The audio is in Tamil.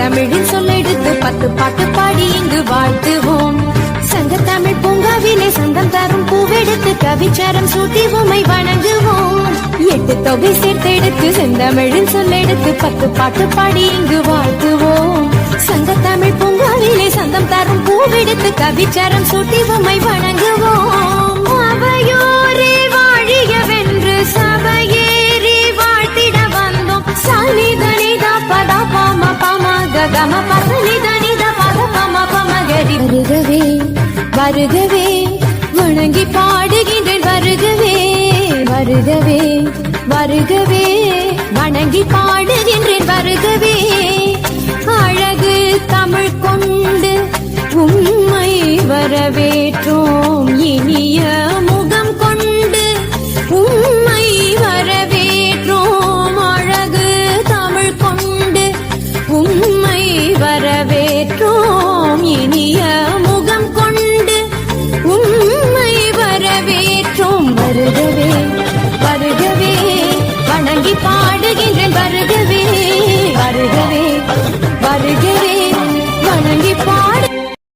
செந்தமிழின் சொல்லெடுத்து 10 பாட்டு பாடி இங்கு வாழ்த்துவோம். சங்கத்தமிழ் பூங்காவிலே சந்தம் தரும் பூவெடுத்து கவிச்சாரம் சூட்டி உமை வணங்குவோம். 8 தொகை சேர்த்தெடுத்து செந்தமிழின் சொல்லெடுத்து 10 பாட்டு பாடி இங்கு வாழ்த்துவோம். சங்கத்தமிழ் பூங்காவிலே சந்தம் தரும் பூவெடுத்து கவிச்சாரம் சூட்டி உமை வணங்குவோம். அவையோரே வாழியவென்று சபையேறி வாழ்த்திட வந்தோம். சாலிதனிதா பதா பாம பாம ககம பசலிதனிதா பத பம பமகரி. வருகவே வருகவே வணங்கி பாடுகின்றேன். வருகவே வருகவே வருகவே வணங்கி பாடுகின்றேன். வருகவே அழகு தமிழ் கொண்டு உம்மை வரவேற்றோம். இனிய முகம் கொண்டு உம்மை வரவேற்றோம். அழகு தமிழ் கொண்டு உம்மை வரவேற்றோம். இனிய முகம் கொண்டு உம்மை வரவேற்றோம். வருகவே